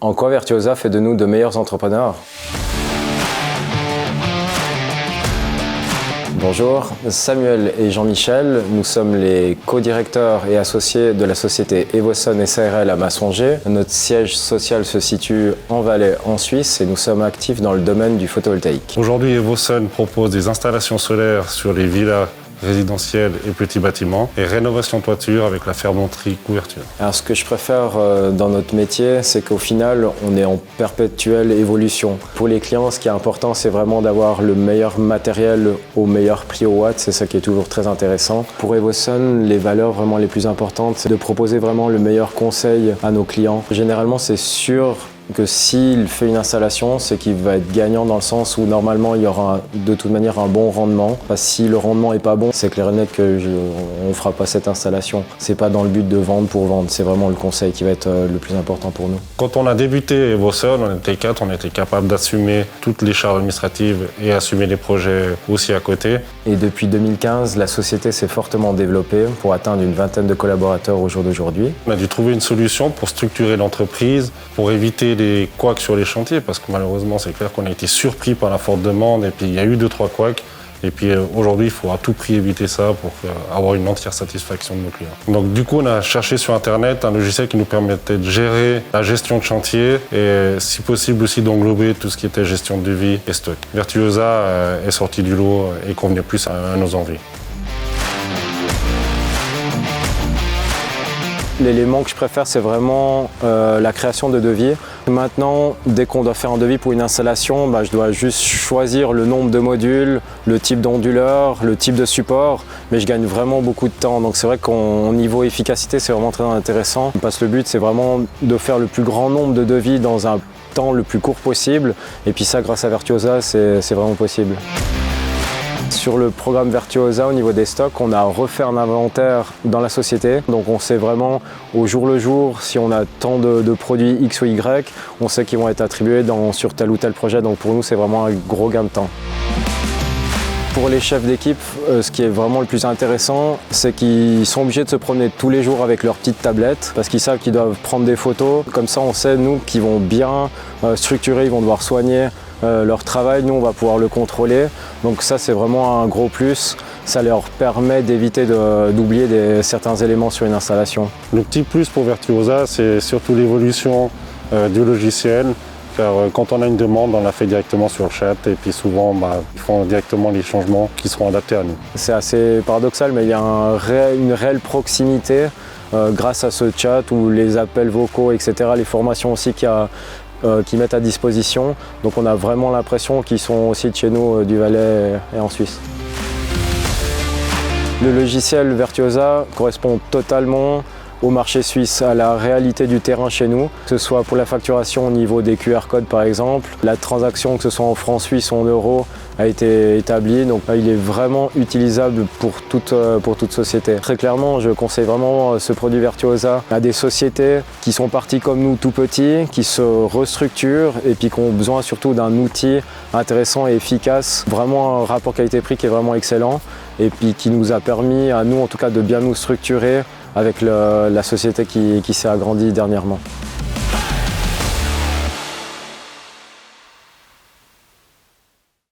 En quoi Virtuosa fait de nous de meilleurs entrepreneurs? Bonjour, Samuel et Jean-Michel, nous sommes les co-directeurs et associés de la société Evosun SARL à Massonger. Notre siège social se situe en Valais, en Suisse, et nous sommes actifs dans le domaine du photovoltaïque. Aujourd'hui, Evosun propose des installations solaires sur les villas résidentiels et petits bâtiments et rénovation toiture avec la fermenterie couverture. Alors, ce que je préfère dans notre métier, c'est qu'au final, on est en perpétuelle évolution. Pour les clients, ce qui est important, c'est vraiment d'avoir le meilleur matériel au meilleur prix au watt. C'est ça qui est toujours très intéressant. Pour Evosun, les valeurs vraiment les plus importantes, c'est de proposer vraiment le meilleur conseil à nos clients. Généralement, c'est sûr que s'il fait une installation, c'est qu'il va être gagnant dans le sens où normalement il y aura de toute manière un bon rendement. Si le rendement est pas bon, c'est clair et net qu'on ne fera pas cette installation. C'est pas dans le but de vendre pour vendre, c'est vraiment le conseil qui va être le plus important pour nous. Quand on a débuté Evosun, on était 4, on était capable d'assumer toutes les charges administratives et assumer les projets aussi à côté. Et depuis 2015, la société s'est fortement développée pour atteindre une vingtaine de collaborateurs au jour d'aujourd'hui. On a dû trouver une solution pour structurer l'entreprise, pour éviter les couacs sur les chantiers, parce que malheureusement, c'est clair qu'on a été surpris par la forte demande et puis il y a eu 2-3 couacs. Et puis aujourd'hui, il faut à tout prix éviter ça pour avoir une entière satisfaction de nos clients. Donc du coup, on a cherché sur Internet un logiciel qui nous permettait de gérer la gestion de chantier et si possible aussi d'englober tout ce qui était gestion de devis et stock. Virtuosa est sorti du lot et convenait plus à nos envies. L'élément que je préfère, c'est vraiment la création de devis. Maintenant, dès qu'on doit faire un devis pour une installation, je dois juste choisir le nombre de modules, le type d'onduleur, le type de support, mais je gagne vraiment beaucoup de temps. Donc c'est vrai qu'au niveau efficacité, c'est vraiment très intéressant. Parce que le but, c'est vraiment de faire le plus grand nombre de devis dans un temps le plus court possible. Et puis ça, grâce à Virtuosa, c'est vraiment possible. Sur le programme Virtuosa, au niveau des stocks, on a refait un inventaire dans la société. Donc on sait vraiment au jour le jour si on a tant de produits X ou Y, on sait qu'ils vont être attribués sur tel ou tel projet. Donc pour nous, c'est vraiment un gros gain de temps. Pour les chefs d'équipe, ce qui est vraiment le plus intéressant, c'est qu'ils sont obligés de se promener tous les jours avec leur petite tablette parce qu'ils savent qu'ils doivent prendre des photos. Comme ça, on sait, nous, qu'ils vont bien structurer, ils vont devoir soigner leur travail, nous on va pouvoir le contrôler. Donc ça, c'est vraiment un gros plus. Ça leur permet d'éviter d'oublier certains éléments sur une installation. Le petit plus pour Virtuosa, c'est surtout l'évolution du logiciel. Car quand on a une demande, on la fait directement sur le chat et puis souvent ils font directement les changements qui seront adaptés à nous. C'est assez paradoxal, mais il y a une réelle proximité grâce à ce chat ou les appels vocaux, etc. Les formations aussi qui mettent à disposition. Donc on a vraiment l'impression qu'ils sont aussi de chez nous, du Valais et en Suisse. Le logiciel Virtuosa correspond totalement au marché suisse, à la réalité du terrain chez nous, que ce soit pour la facturation au niveau des QR codes par exemple. La transaction, que ce soit en francs suisses ou en euros, a été établie, donc il est vraiment utilisable pour toute société. Très clairement, je conseille vraiment ce produit Virtuosa à des sociétés qui sont parties comme nous tout petits, qui se restructurent et puis qui ont besoin surtout d'un outil intéressant et efficace, vraiment un rapport qualité-prix qui est vraiment excellent et puis qui nous a permis à nous en tout cas de bien nous structurer avec la société qui s'est agrandie dernièrement.